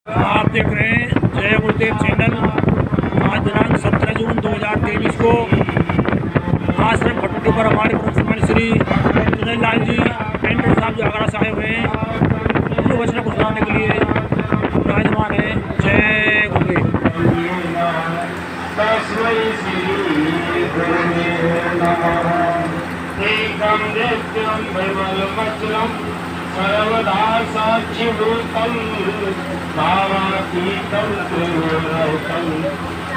आप देख रहे हैं जय गुरुदेव चैनल। आज दिनांक 17 जून 2023 को आश्रम भटोटी पर हमारे प्रमुख श्री सुनील लाल जी पेंटर साहब जो आगरा से आए हुए हैं, उनको वचन को सुनाने के लिए विराजमान है। जय गुरुदेव। सर्वदा साक्षिभूतं भावातीतं त्रिलोकं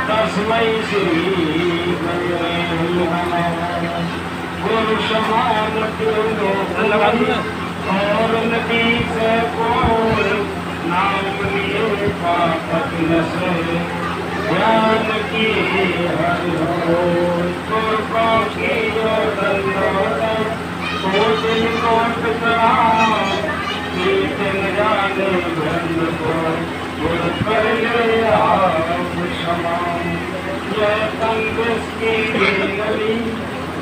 तस्मै श्री गुरवे नमः। गुरु समान और नबी से कोई नाम लिए पाप नसे ज्ञान की हर हो कृपा की दंडोत कोटिन कोट प्रणाम कीर्तन जाने ब्रह्म को गुरु कर ले आप क्षमा। यह कंग्रेस की गली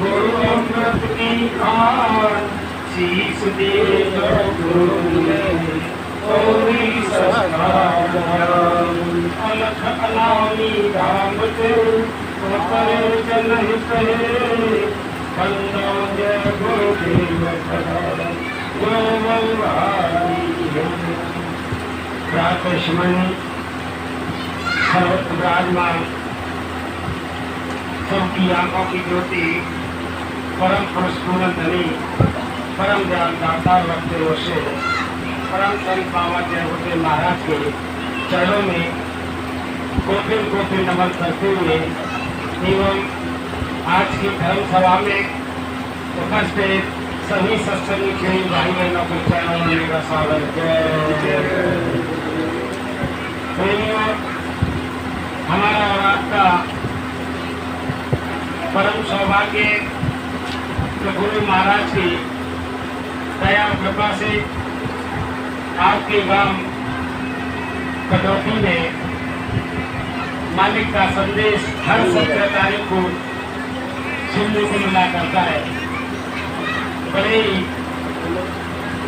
गुरु अमृत की खान शीश दे जो गुरु ने कोई संस्कार अलख अलामी राम ते करे जनहित है जय गुरुदेव प्रातस्मरण सर्वत्र विराजमान सबकी आंखों की ज्योति परम पुरुष पूर्ण धनी परम ज्ञान दाता रखते से परम संत बाबा जय गुरुदेव महाराज के चरणों में कोटिन कोटिन नमन करते हुए एवं आज की धर्म सभा में उपस्थित सभी सत्संगी खेल भाई बहनों के चरणों में मेरा स्वागत है। हमारा और आपका परम सौभाग्य गुरु महाराज की दया और कृपा से आपके गांव कटौती में मालिक का संदेश हर 17 तारीख को सुनने को मिला करता है। बड़े ही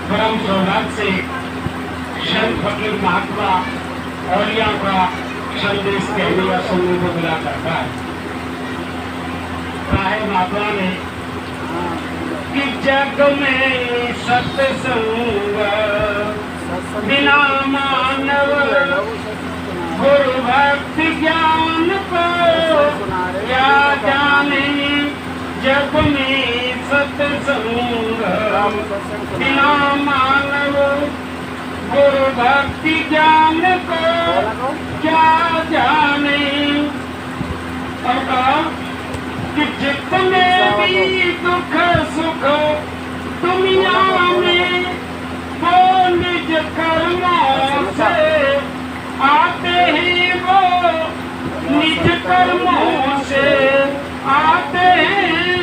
परम सौभाग्य से संत फकीर महात्मा औलिया का संदेश कहने या सुनने को मिला करता है। कहा महात्मा ने कि जग में सत्संग बिना मानव गुरु भक्ति ज्ञान को क्या जाने। जग में सत्संग बिना मानव गुरु भक्ति ज्ञान को क्या जाने। और कहा कि जितने भी दुख सुख दुनिया में वो निज कर्मों से आते ही, वो निज कर्मों से आते हैं।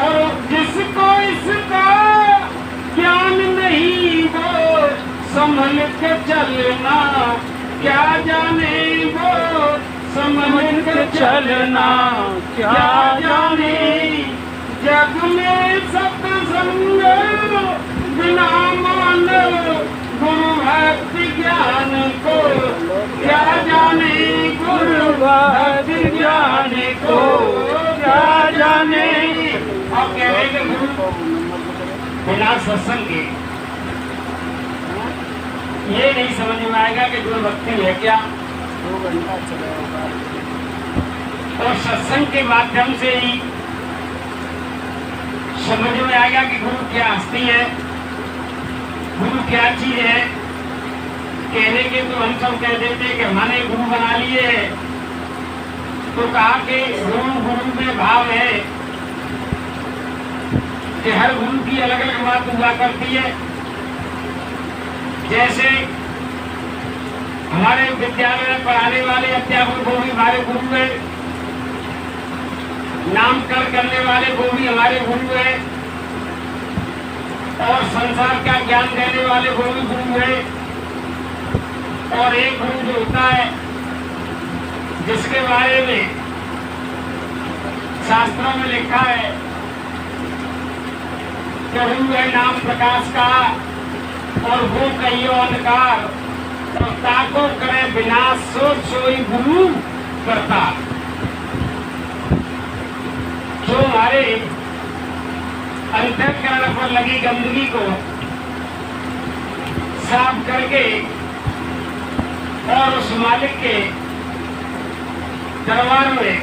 और जिसको इसका ज्ञान नहीं वो संभल के चलना क्या जाने। वो संभल के चलना क्या जाने। जग में सत्संग बिना मानव गुरु भक्ति ज्ञान को क्या जाने। गुरु भक्ति ज्ञान को क्या जाने। आप कह रहे कि गुरु बिना सत्संग के ये नहीं समझ में आएगा कि गुरु भक्ति है क्या। 2 घंटा चलेगा और सत्संग के माध्यम से ही समझ में आएगा कि गुरु क्या हस्ती है, गुरु क्या चीज है। कहने के तो हम सब कह देते कि हमारे गुरु बना लिए, तो कहा कि गुरु में भाव है कि हर गुरु की अलग अलग बात हुआ करती है। जैसे हमारे विद्यालय में पढ़ाने वाले अध्यापक वो भी हमारे गुरु है, नामकरण करने वाले वो भी हमारे गुरु है, और संसार का ज्ञान देने वाले वो भी गुरु है। और एक गुरु जो होता है जिसके बारे में शास्त्रों में लिखा है कि गुरु है नाम प्रकाश का और वो कहियो अंधकार, तो ताको करे विनाश सो सोई गुरु करता। जो हमारे अंतःकरण पर लगी गंदगी को साफ करके और उस मालिक के दरबार में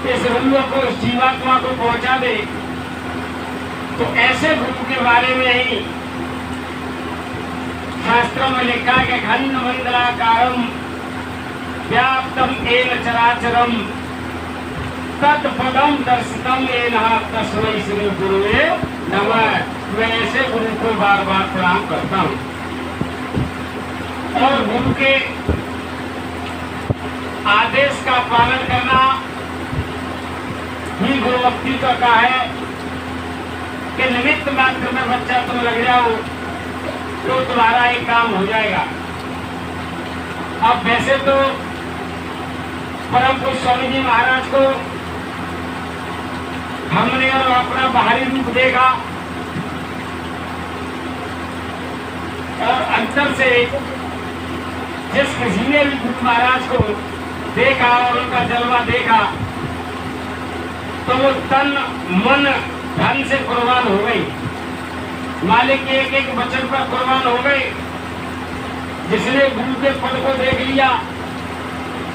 इस गुरु को, इस जीवात्मा को पहुंचा दे, तो ऐसे गुरु के बारे में ही शास्त्रों में लिखा है कि खंड मंडलाकारम व्याप्तम येन चराचरम तत्पदम दर्शितम येन तस्मै श्री गुरुवे नमः। मैं ऐसे गुरु को बार बार प्रणाम करता हूँ। और गुरु के आदेश का पालन करना ही गुरु भक्ति का कहा है कि निमित्त मात्र में बच्चा तुम लग जाओ तो तुम्हारा एक काम हो जाएगा। अब वैसे तो परम पूज्य स्वामी जी महाराज को हमने और अपना बाहरी रूप देखा और अंतर से जिस किसी ने भी गुरु महाराज को देखा और उनका जलवा देखा तो वो तन मन धन से कुर्बान हो गई, मालिक के एक एक वचन पर कुर्बान हो गए। जिसने गुरु के पद को देख लिया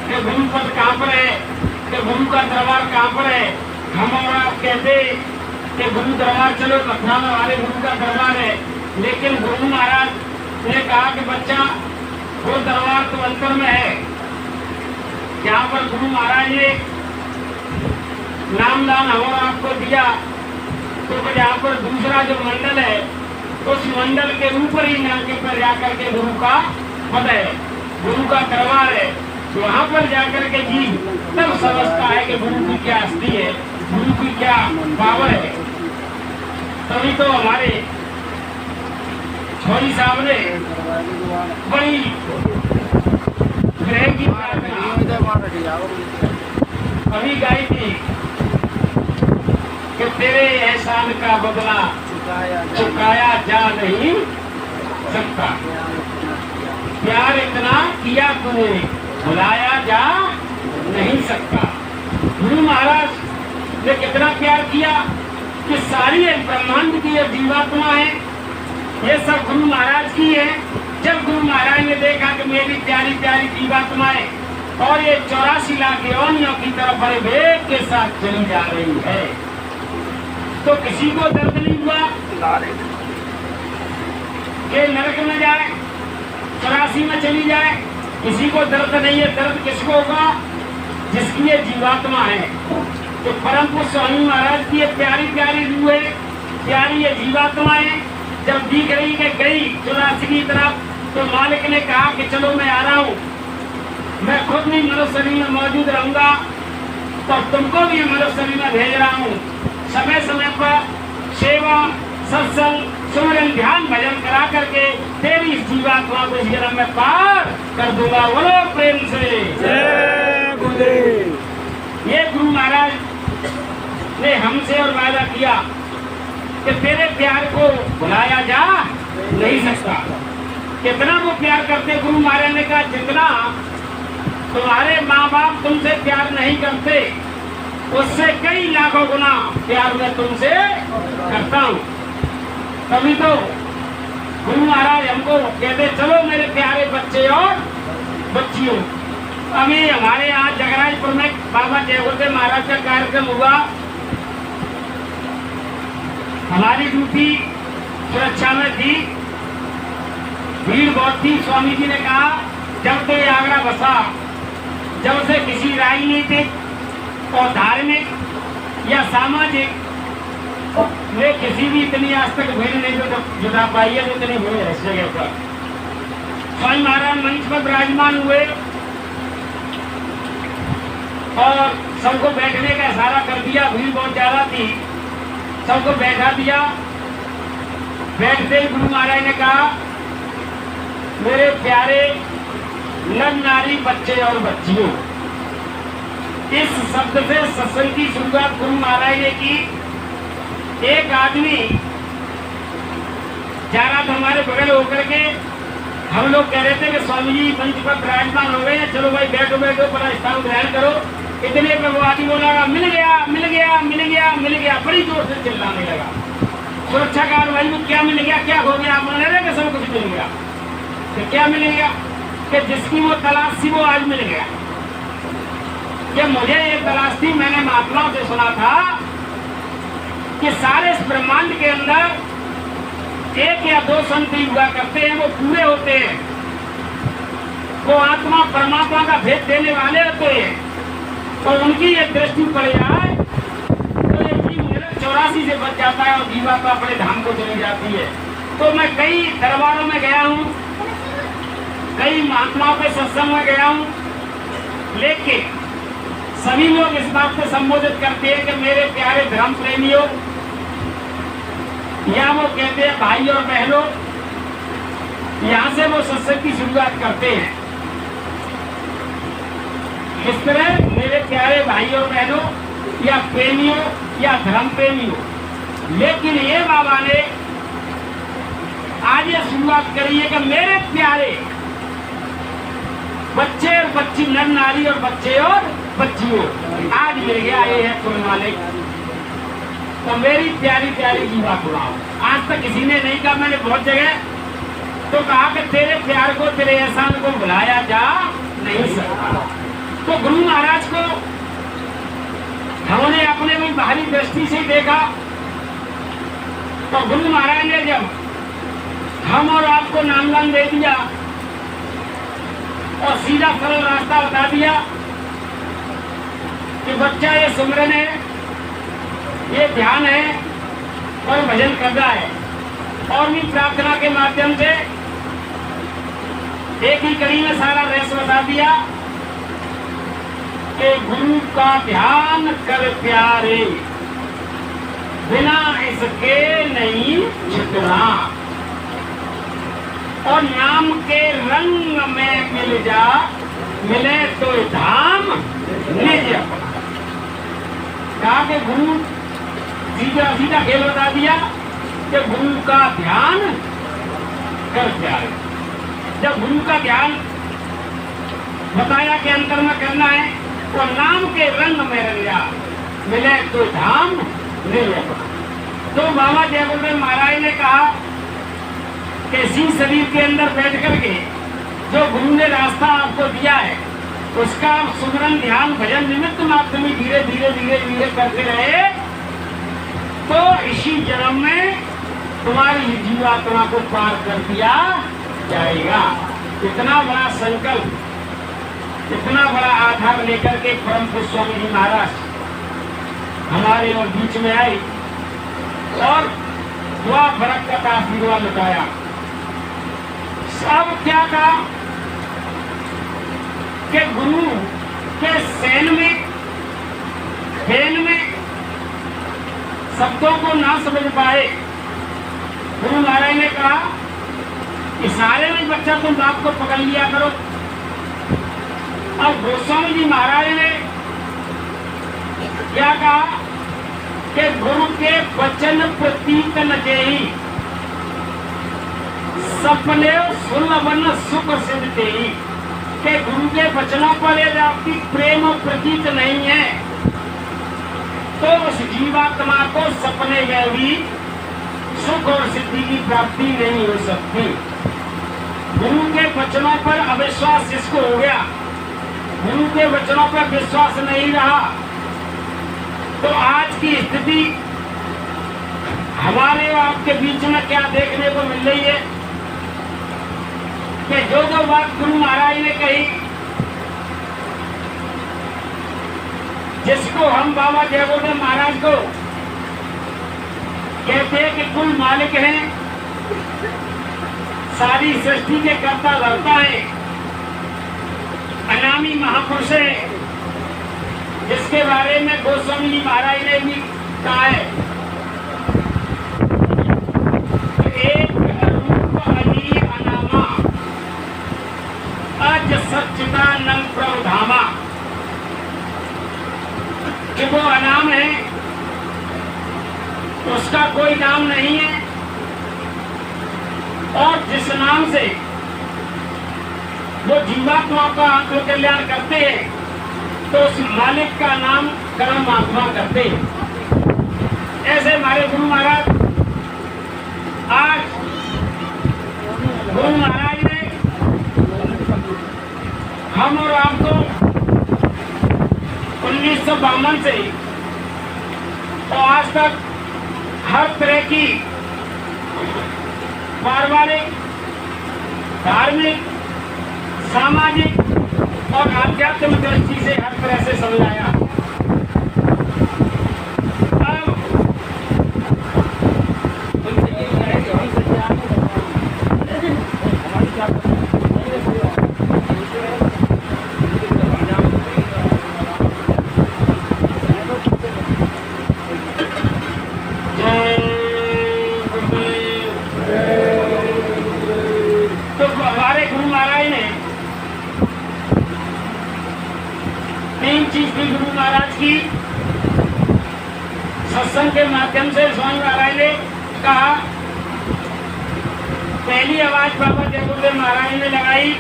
कि गुरु पद कहाँ पर है, कि गुरु का दरबार कहाँ पर है, हम और आप कहते कि गुरु दरबार चलो, मथुरा में हमारे गुरु का दरबार है, लेकिन गुरु महाराज ने कहा कि बच्चा वो दरबार तो अंतर में है। यहाँ पर गुरु महाराज ने नामदान हमारा आपको दिया, तो यहाँ पर दूसरा जो मंडल है उस मंडल के ऊपर ही नाके पर जाकर के गुरु का पद है, गुरु का दरबार है। वहाँ पर जाकर के जी तब समझता है कि गुरु की क्या हस्ती है, गुरु की क्या पावर है। तभी तो हमारे छोरी साहब ने बड़ी ग्रह की अभी गाई थी कि तेरे एहसान का बदला चुकाया जा नहीं सकता, प्यार इतना किया तूने भुलाया जा नहीं सकता। गुरु महाराज ने कितना प्यार किया कि सारी ब्रह्मांड की ये जीवात्मा है, ये सब गुरु महाराज की है। जब गुरु महाराज ने देखा कि मेरी प्यारी प्यारी जीवात्माएं और ये 84 लाख योनियों की तरफ बड़े वेग के साथ चली जा रही है, तो किसी को दर्द नहीं हुआ कि नरक में जाए, 84 में चली जाए, किसी को दर्द नहीं है। दर्द किसको होगा? जिसकी ये जीवात्मा है। तो परम पूज्य स्वामी महाराज की ये प्यारी प्यारी रूह है, प्यारी ये जीवात्मा है। जब दिख रही कि गई 84 की तरफ, तो मालिक ने कहा कि चलो मैं आ रहा हूँ, मैं खुद भी मनुष्य शरीर में मौजूद रहूंगा तो तुमको भी मनुष्य शरीर में भेज रहा हूँ। समय समय पर सेवा, सत्संग, सुमरन, ध्यान, भजन करा करके तेरी इस जीवात्मा को इस जन्म में पार कर दूंगा। बोलो प्रेम से जय गुरुदेव। ये गुरु महाराज ने हमसे और वादा किया कि तेरे प्यार को भुलाया जा नहीं सकता। कितना वो प्यार करते, गुरु महाराज ने कहा जितना तुम्हारे माँ बाप तुमसे प्यार नहीं करते उससे कई लाखों गुना प्यार मैं तुमसे करता हूँ। तभी तो गुरु महाराज हमको कहते चलो मेरे प्यारे बच्चे और बच्चियों। अभी हमारे यहाँ जगराजपुर में बाबा जय गुरुदेव महाराज का कार्यक्रम हुआ। हमारी ड्यूटी सुरक्षा में थी, भीड़ बहुत थी। स्वामी जी ने कहा जब तो ये आगरा बसा, जब से किसी राजनीतिक और धार्मिक या सामाजिक में किसी भी इतनी आज तक भीड़ नहीं जुटा पाई है जितनी भीड़ है इस जगह पर। स्वामी महाराज मंच पर विराजमान हुए और सबको बैठने का इशारा कर दिया। भीड़ बहुत ज्यादा थी, सबको बैठा दिया। बैठते ही गुरु महाराज ने कहा मेरे प्यारे नर नारी बच्चे और बच्चियों, इस शब्द से सत्संग की शुरुआत गुरु महाराज ने की। एक आदमी जा रहा था हमारे बगल होकर के, हम लोग कह रहे थे कि स्वामी जी मंच पर विराजमान हो गए हैं, चलो भाई बैठो बैठो पर स्थान ग्रहण करो। इतने पर वो आदमी बोला मिल गया मिल गया मिल गया मिल गया, बड़ी जोर से चिल्लाने लगा। सुरक्षा कार्रवाई में क्या मिल गया, क्या हो गया? आप मान रहे कि सब कुछ मिल गया? तो क्या मिल गया कि जिसकी वो तलाश थी वो आज मिल गया। कि मुझे एक तलाश थी, मैंने महात्माओं से सुना था कि सारे इस ब्रह्मांड के अंदर एक या दो संत ही हुआ करते हैं, वो पूरे होते हैं, वो आत्मा परमात्मा का भेद देने वाले होते हैं। और उनकी ये दृष्टि पड़ जाए तो ये जीव 84 से बच जाता है और जीवात्मा अपने धाम को चली जाती है। तो मैं कई दरबारों में गया हूँ, कई महात्माओं के सत्संग में गया हूँ, लेकिन सभी लोग इस बात को संबोधित करते हैं कि मेरे प्यारे धर्म प्रेमियों, या वो कहते हैं भाई और बहनों, यहाँ से वो सत्संग की शुरुआत करते हैं। इस तरह मेरे प्यारे भाई और बहनों या प्रेमियों या धर्म प्रेमियों, लेकिन ये बाबा ने आज ये शुरुआत करी है कि मेरे प्यारे बच्चे और बच्ची, नर नारी और बच्चे और बच्चियों, आज मिल गया ये है कुल मालिक। तो मेरी प्यारी प्यारी जीवा सुनाओ। आज तक किसी ने नहीं कहा, मैंने बहुत जगह तो कहा कि तेरे प्यार को, तेरे एहसान को भुलाया जा नहीं सकता। तो गुरु महाराज को हमने अपने भी बाहरी दृष्टि से देखा, तो गुरु महाराज ने जब हम और आपको नामदान दे दिया और सीधा सरल रास्ता बता दिया कि बच्चा ये सुमरन है, ये ध्यान है और भजन करना है, और भी प्रार्थना के माध्यम से एक ही कड़ी में सारा रहस्य बता दिया कि गुरु का ध्यान कर प्यारे, बिना इसके नहीं छुटना, और नाम के रंग में मिल जा, मिले तो धाम निज अपना। कहा कि गुरु सीधा सीधा खेल बता दिया कि गुरु का ध्यान कर प्यारे। जब गुरु का ध्यान बताया कि अंतर में करना है, तो नाम के रंग में रंग जा, मिले तो धाम नहीं अपना। तो बाबा जय गुरुदेव महाराज ने कहा कि इसी शरीर के अंदर बैठ करके जो गुरु ने रास्ता आपको दिया है, उसका आप सुमरन ध्यान भजन निमित्त मात्र में धीरे धीरे धीरे धीरे करते रहे, तो इसी जन्म में तुम्हारी जीवात्मा को पार कर दिया जाएगा। इतना बड़ा संकल्प, इतना बड़ा आधार लेकर के परम पूज्य स्वामी जी महाराज हमारे और बीच में आए और दुआ बरकत का आशीर्वाद लुटाया। सब क्या कहा कि गुरु के सैन में, फैन में शब्दों को ना समझ पाए, गुरु महाराज ने कहा इशारे में बच्चा तुम बाप को पकड़ लिया करो। और गोस्वामी जी महाराज ने क्या कहा कि गुरु के वचन प्रतीक न जेही, सपने सुलभन सुख सिद्धते ही, कि गुरु के वचनों पर यदि आपकी प्रेम और प्रतीक नहीं है तो उस जीवात्मा को सपने में भी सुख और सिद्धि की प्राप्ति नहीं हो सकती। गुरु के वचनों पर अविश्वास जिसको हो गया, गुरु के वचनों पर विश्वास नहीं रहा, तो आज की स्थिति हमारे और आपके बीच में क्या देखने को मिल रही है कि जो जो बात गुरु महाराज ने कही, जिसको हम बाबा जय गुरुदेव महाराज को कहते हैं कि कुल मालिक हैं, सारी सृष्टि के कर्ता धर्ता है, अनामी महापुरुष है, जिसके बारे में गोस्वामी जी महाराज ने भी कहा है एक रूप अनी अनामा अज सच्चिदानंद प्रभु धामा, कि वो अनाम है, उसका कोई नाम नहीं है, और जिस नाम से वो जीवात्मा का आत्मकल्याण करते हैं तो उस मालिक का नाम परमात्मा करते हैं। ऐसे हमारे गुरु महाराज, आज गुरु महाराज ने हम और आपको 1952 से और आज तक हर तरह की पारिवारिक, धार्मिक, सामाजिक और आध्यात्मिक दृष्टि से हर तरह से समझाया। तो हमारे गुरु महाराज ने तीन चीज थी गुरु महाराज की। सत्संग के माध्यम से स्वामी महाराज ने कहा, पहली आवाज बाबा जय गुरुदेव महाराज ने लगाई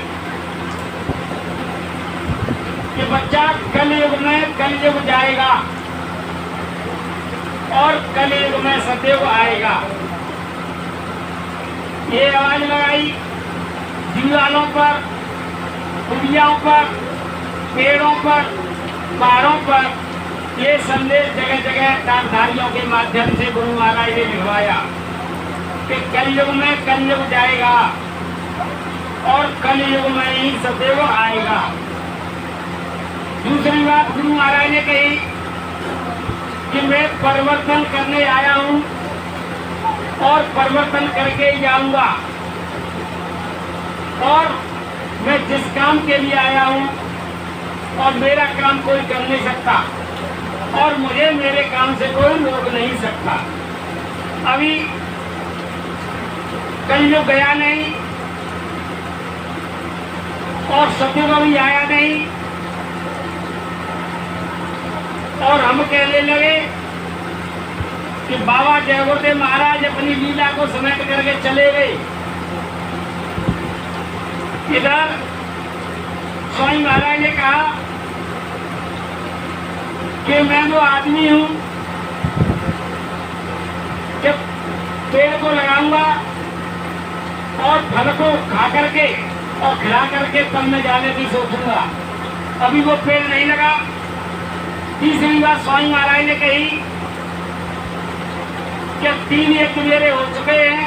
कि बच्चा कलयुग में कलयुग जाएगा और कलयुग में सतयुग आएगा। ये आवाज लगाई दीवालों पर, पुलियाओं पर, पेड़ों पर, पहाड़ों पर, ये संदेश जगह जगह धारधारियों के माध्यम से गुरु महाराज ने लिखवाया कि कलयुग में कलयुग जाएगा और कलयुग में ही सतयुग आएगा। दूसरी बात गुरु महाराज ने कही कि मैं परिवर्तन करने आया हूं और परिवर्तन करके ही जाऊंगा, और मैं जिस काम के लिए आया हूं और मेरा काम कोई कर नहीं सकता और मुझे मेरे काम से कोई रोक नहीं सकता। अभी कलयुग गया नहीं और सतयुग अभी आया नहीं, और हम कहने लगे कि बाबा जय गुरुदेव महाराज अपनी लीला को समेट करके चले गए। इधर स्वामी महाराज ने कहा कि मैं वो आदमी हूं कि पेड़ को लगाऊंगा और फल को खा करके और खिला करके तब मैं जाने की सोचूंगा। अभी वो पेड़ नहीं लगा। तीसरी बात स्वामी महाराज ने कही कि 3 यज्ञ मेरे हो चुके हैं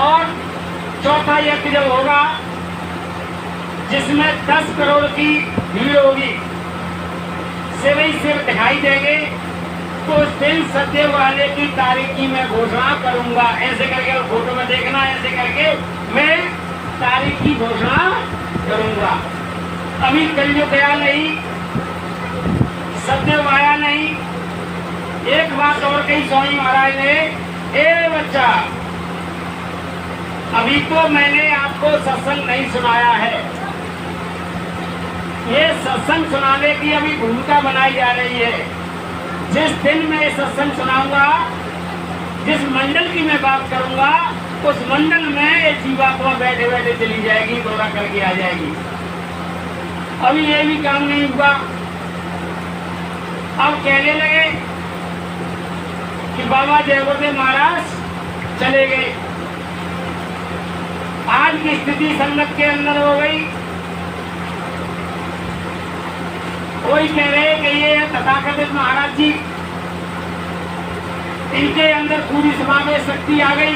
और चौथा यज्ञ जब होगा जिसमें 10 करोड़ की भीड़ होगी, सिर ही सिर दिखाई देंगे, तो उस दिन सत्य वाले की तारीख की मैं घोषणा करूंगा। ऐसे करके फोटो में देखना, ऐसे करके मैं तारीख की घोषणा करूंगा। अभी कलयुग गया नहीं, सत्य आया नहीं। एक बात और कही स्वामी महाराज ने, ए बच्चा, अभी तो मैंने आपको सत्संग नहीं सुनाया है, ये सत्संग सुनाने की अभी भूमिका बनाई जा रही है। जिस दिन मैं सत्संग सुनाऊंगा, जिस मंडल की मैं बात करूंगा, उस मंडल में ये जीवात्मा बैठे बैठे चली जाएगी, दौरा करके आ जाएगी। अभी ये भी काम नहीं हुआ। अब कहने लगे कि बाबा जय गुरुदेव महाराज चले गए। आज की स्थिति संगत के अंदर हो गई। कोई कह रहे कि ये तथाकथित महाराज जी, इनके अंदर पूरी समावेश शक्ति आ गई।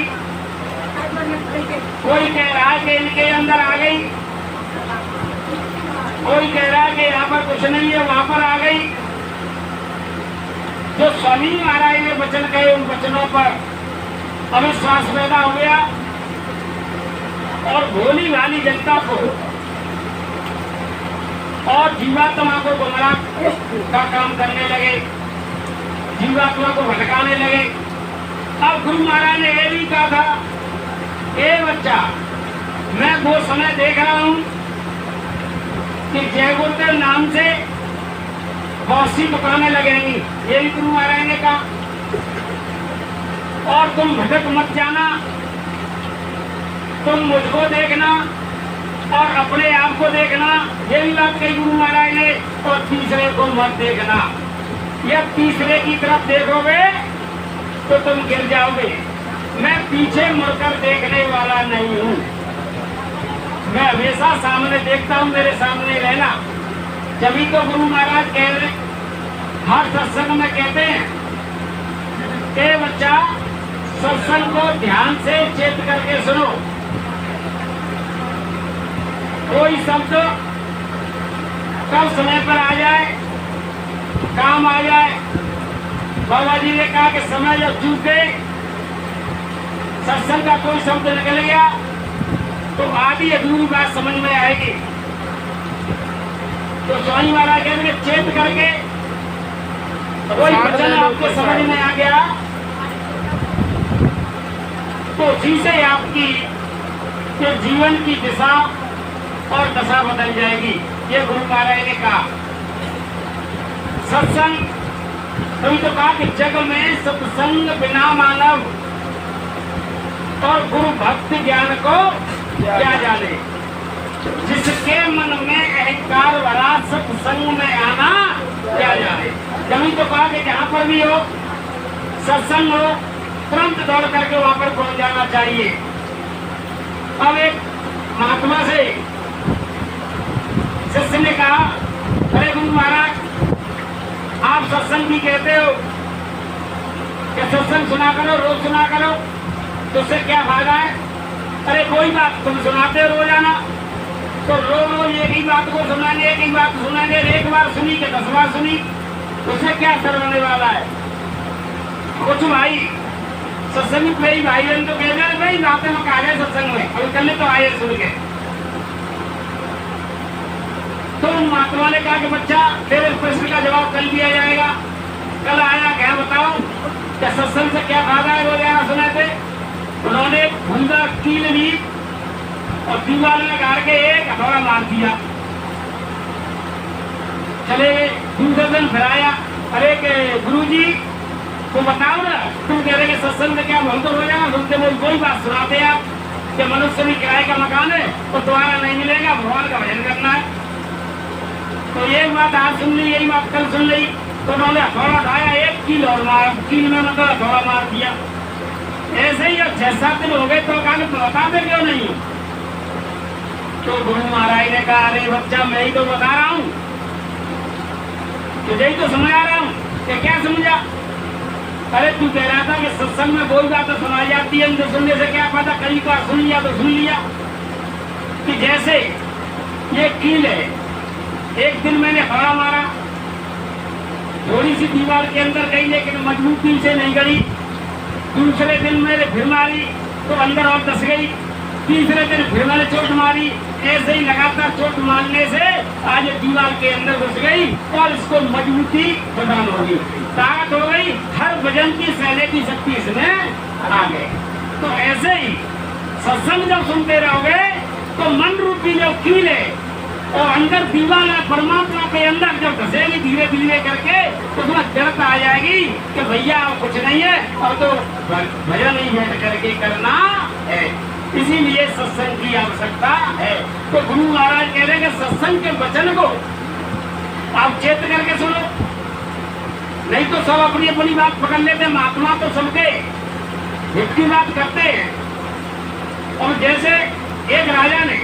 कोई कह रहा है कि इनके अंदर आ गई, कोई कह रहा है कि यहाँ पर कुछ नहीं है, वहां पर आ गई। जो स्वामी महाराज ने वचन कहे, उन वचनों पर अविश्वास पैदा हो गया और भोली भाली जनता को और जीवात्मा को गुमराह का काम करने लगे, जीवात्मा को भटकाने लगे। अब गुरु महाराज ने ये भी कहा था, ए बच्चा, मैं वो समय देख रहा हूं कि जय गुरुदेव नाम से बहुत सी दुकानें लगेंगी, ये भी गुरु महाराज ने कहा, और तुम भटक मत जाना तुम मुझको देखना और अपने आप को देखना, ये भी बात कही गुरु महाराज ने, और तीसरे को मत देखना। या तीसरे की तरफ देखोगे तो तुम गिर जाओगे। मैं पीछे मुड़कर देखने वाला नहीं हूँ, मैं हमेशा सामने देखता हूँ, मेरे सामने रहना। जभी तो गुरु महाराज कह रहे, हर सत्संग में कहते हैं कि बच्चा सत्संग को ध्यान से चेत करके सुनो। कोई शब्द कब समय पर आ जाए, काम आ जाए। बाबा जी ने कहा कि समय जब चूके, सत्संग का कोई शब्द निकल गया तो आधी अधूरी बात समझ में आएगी। तो स्वामी महाराज कहते हैं चेत करके कोई वचन आपको समझ में आ गया तो उसी से आपकी जीवन की दिशा और दशा बदल जाएगी। ये गुरु महाराज ने कहा। सत्संग तभी तो कहा कि जग में सत्संग बिना मानव और गुरु भक्ति ज्ञान को क्या जाने। जिसके मन में अहंकार भरा सत्संग में आना क्या जाने। तभी तो कहा कि जहाँ पर भी हो सत्संग हो तुरंत दौड़ करके वहां पर पहुंच जाना चाहिए। अब एक महात्मा से शिष्य ने कहा, अरे गुरु महाराज आप सत्संग भी कहते हो कि सत्संग सुना करो, रोज सुना करो, तो उससे क्या फायदा है। अरे कोई बात, तुम सुनाते हो रोजाना, तो रोज एक ही बात को सुनाने, एक ही बात सुनाने, एक बार सुनी कि 10 बार सुनी, उससे क्या असर होने वाला है। कुछ भाई सत्संग में भाई बहन तो कह रहे भाई बातें में कहा गए सत्संग में, और कल तो आए सुन के। तो महात्मा ने कहा कि बच्चा तेरे प्रश्न का जवाब कल दिया जाएगा। कल आया, क्या बताओ क्या सत्संग से क्या फायदा है रोजाना सुने थे। उन्होंने भूंगा कील ली और दीवार में गाड़ के एक हथौड़ा मार दिया, चले गए। दूसरे दिन फिर आया, अरे के गुरुजी तो बताओ ना, तुम कह रहे सत्संग में क्या हम तो रोजाना सुनते, वो कोई बात सुनाते आप कि मनुष्य भी किराए का मकान है तो दोबारा नहीं मिलेगा, भगवान का भजन करना है। तो ये बात आज सुन ली, यही बात कल सुन ली, तो उन्होंने हथौड़ा उठाया, एक कील और मार, कील में मतलब हथौड़ा मार दिया। ऐसे ही अब 6-7 दिन हो गए तो कहा बताते क्यों नहीं। तो गुरु महाराज ने कहा, अरे बच्चा मैं ही तो बता रहा हूँ, तुझे ही तो समझा रहा हूँ कि क्या समझा। अरे तू कह रहा था कि सत्संग में कोई बात तो सुनाई जाती है, इनको सुनने से क्या पता, कई बार सुन लिया तो सुन लिया। कि जैसे ये कील है, एक दिन मैंने हथौड़ा मारा, थोड़ी सी दीवार के अंदर गई लेकिन मजबूती से नहीं गई। दूसरे दिन मैंने फिर मारी तो अंदर और धस गई। तीसरे दिन फिर मैंने चोट मारी। ऐसे ही लगातार चोट मारने से आज दीवार के अंदर घुस गई और इसको मजबूती प्रदान हो गई, ताकत हो गई, हर वजन की सहने की शक्ति इसमें आ गई। तो ऐसे ही सत्संग जब सुनते रहोगे तो मन रूपी जो कील है और अंदर दीवार है परमात्मा के अंदर जब घसेगी धीरे धीरे करके तो उसमें जरूरत आ जाएगी कि भैया कुछ नहीं है और तो भजन ही बैठ करके करना है। इसीलिए सत्संग की आवश्यकता है। तो गुरु महाराज कह रहे हैं कि सत्संग के वचन को आप चेत करके सुनो, नहीं तो सब अपनी अपनी बात पकड़ लेते। महात्मा तो सबके हित की बात करते हैं। और जैसे एक राजा ने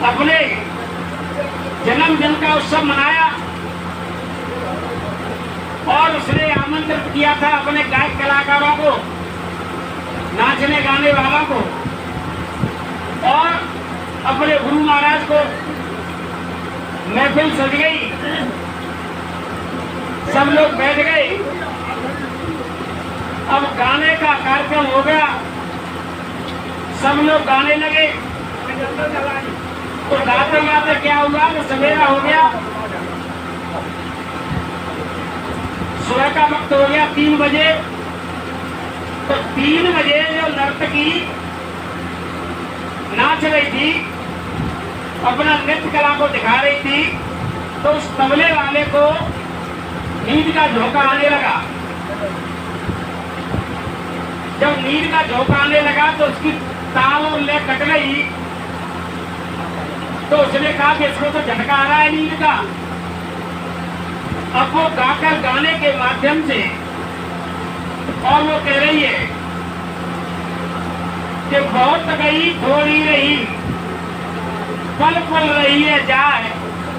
अपने जन्मदिन का उत्सव मनाया और उसने आमंत्रित किया था अपने गायक कलाकारों को, नाचने गाने वालों को और अपने गुरु महाराज को। महफिल सज गई, सब लोग बैठ गए। अब गाने का कार्यक्रम हो गया, सब लोग गाने लगे। तो गाते गाते क्या हुआ कि सवेरा हो गया, सुबह का वक्त हो गया 3 बजे। तो 3 बजे जो नर्तकी नाच रही थी, अपना नृत्य कला को दिखा रही थी, तो उस तबले वाले को नींद का झोंका आने लगा। जब नींद का झोंका आने लगा तो उसकी ताल और ले कट गई तो उसने कहा कि इसको तो झटका आ रहा है नींद का। अब वो गाकर गाने के माध्यम से और वो कह रही है कि बहुत गई थोड़ी रही पल पल रही है जाए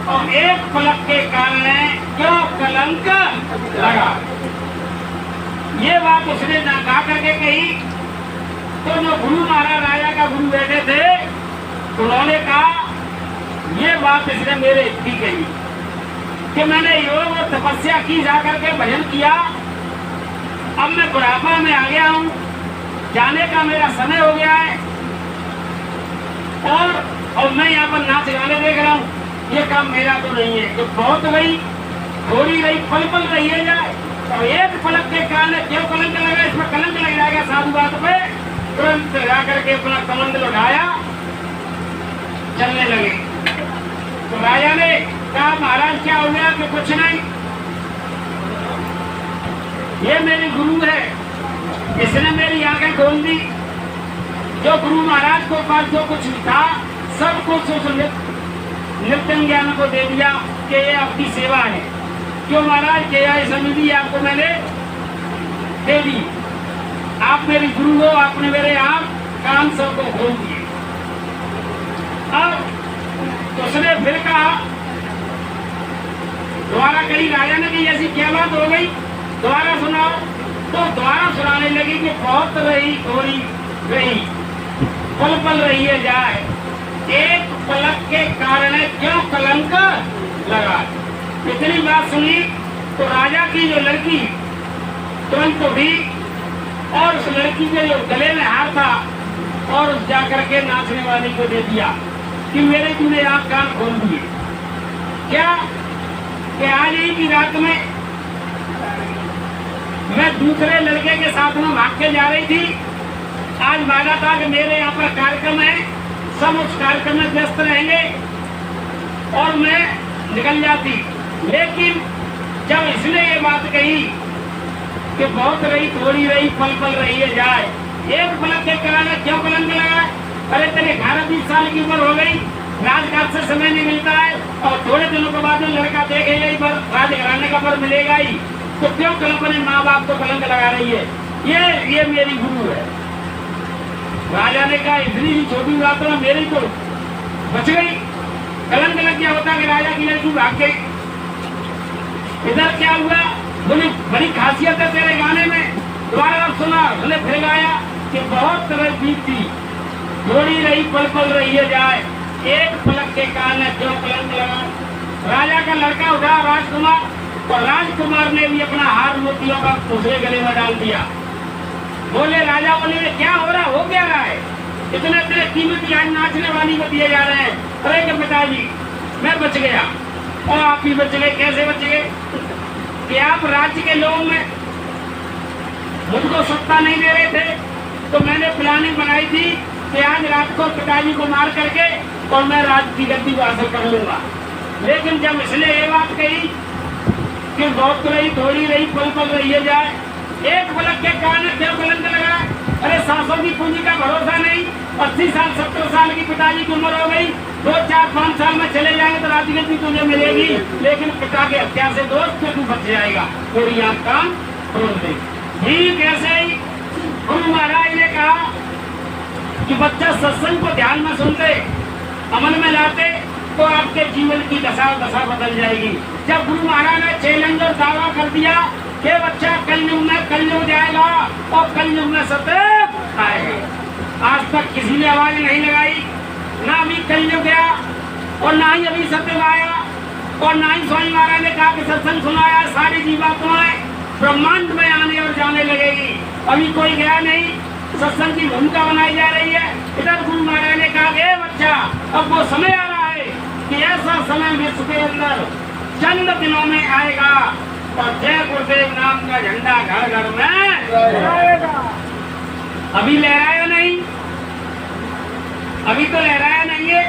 और एक पलक के कारण क्यों कलंक लगा। ये बात उसने ना गा करके कही तो जो गुरु महाराज राजा का गुरु बैठे थे उन्होंने कहा ये बात इसने मेरे इतनी कही कि मैंने योग और तपस्या की जाकर के भजन किया, अब मैं बुढ़ापा में आ गया हूँ, जाने का मेरा समय हो गया है और मैं यहाँ पर नाच गाने देख रहा हूँ, ये काम मेरा तो नहीं है। तो बहुत रही थोड़ी रही पल पल रही है जाए और एक पलक के कारण क्यों कलंक लगा, इसमें कलंक लग जाएगा साधु बात पे। तुरंत जाकर के अपना कमंडल उठाया, चलने लगे। तो राजा ने कहा महाराज क्या हो गया? कि कुछ नहीं, ये मेरी गुरु है, इसने मेरी आंखें खोल दी। जो गुरु महाराज को पास जो कुछ था सब कुछ उस नित्य ज्ञान को दे दिया कि ये आपकी सेवा है। क्यों महाराज? कि यह समिति आपको मैंने दे दी, आप मेरी गुरु हो, आपने मेरे आंख कान सबको खोल दिए। अब उसने फिर कहा दोबारा कही राजा ने कि ऐसी क्या बात हो गई, दोबारा सुनाओ। तो दोबारा सुनाने लगी कि बहुत रही थोड़ी रही पल पल रही है जाए, एक पलक के कारण क्यों कलंक लगा। इतनी बात सुनी तो राजा की जो लड़की तुरंत उठी और उस लड़की के जो गले में हार था और उस जाकर के नाचने वाली को दे दिया कि मेरे तूने आंख कान खोल दिए। क्या कि आज ही की रात में मैं दूसरे लड़के के साथ में भाग के जा रही थी, आज वादा था कि मेरे यहाँ पर कार्यक्रम है, सब उस कार्यक्रम में व्यस्त रहेंगे और मैं निकल जाती। लेकिन जब इसने ये बात कही कि बहुत रही थोड़ी रही पल पल रही है जाए, एक पलक के कारण क्यों कलंक लगा। अरे तेरे 18-20 साल की उम्र हो गई, राजकाज से समय नहीं मिलता है और थोड़े दिनों के बाद लड़का देखेगा ही पर राजघराने का पर मिलेगा ही, तो क्यों अपने माँ बाप को कलंक लगा रही है। ये मेरी गुरु है। राजा ने कहा इतनी ही छोटी बात है मेरी तो बच गई, कलंक लग गया होता कि राजा की लड़की भाग गई। इधर क्या हुआ? बोली बड़ी खासियत है तेरे गाने में। दोबारा अब सुना, उसने फिर गाया कि बहुत तरह बीत थी थोड़ी रही पल पल रही है जाए, एक पलक के कारण क्यों कलंक लगा। राजा का लड़का उठा राजकुमार, और राजकुमार ने भी अपना हार मोतियों का दूसरे गले में डाल दिया। बोले राजा बोले क्या हो रहा, हो क्या रहा है? इतने इतने कीमती आज नाचने वाली को दिए जा रहे हैं। अरे कि पिताजी मैं बच गया। और आप भी बच गए। कैसे बच गए? कि आप राज्य के लोगों में मुझको सत्ता नहीं दे रहे थे, तो मैंने प्लानिंग बनाई थी कि आज रात को पिताजी को मार करके और मैं राज्य की गद्दी को हासिल कर लूंगा। लेकिन जब इसने ये बात कही कि बहुत रही थोड़ी रही पल पल रही है जाए, एक पलक के कारण क्यों कलंक लगा। अरे सांसों की पूंजी का भरोसा नहीं, 80 साल 70 साल की पिताजी की उम्र हो गई, 2, 4, 5 साल में चले जाएंगे तो राजगद्दी तुझे मिलेगी, लेकिन पिता के हत्या से दोस्त तू बच जाएगा। थोड़ी आंख कान खोल दे। ठीक ऐसे ही गुरु महाराज ने कहा कि बच्चा सत्संग को ध्यान में सुनते, अमल में लाते तो आपके जीवन की दशा बदल जाएगी। जब गुरु महाराज ने चैलेंज और दावा कर दिया कि बच्चा कलयुग जाएगा और कलयुग में सत्य आएगा। आज तक किसी ने आवाज नहीं लगाई, ना अभी कलयुग गया और ना ही अभी सत्य आया, और ना ही स्वामी महाराज ने कहा कि सत्संग सुनाया। सारी जीवात्माएं ब्रह्मांड में आने और जाने लगेगी। अभी कोई गया नहीं, सत्संग की भूमिका बनाई जा रही है। इधर गुरु महाराज ने कहा कि बच्चा अब वो समय आ रहा है कि ऐसा समय विश्व के अंदर चंद दिनों में आएगा और जय गुरुदेव नाम का झंडा घर घर में लहराएगा। अभी लहराया नहीं, अभी तो लहराया नहीं है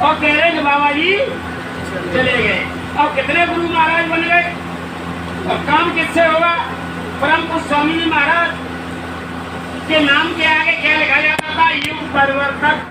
और कह रहे कि बाबा जी चले गए। और कितने गुरु महाराज बन गए और काम किससे होगा? परम पूज्य स्वामी जी महाराज उसके नाम के आगे क्या लिखा जाता था? युग परिवर्तक।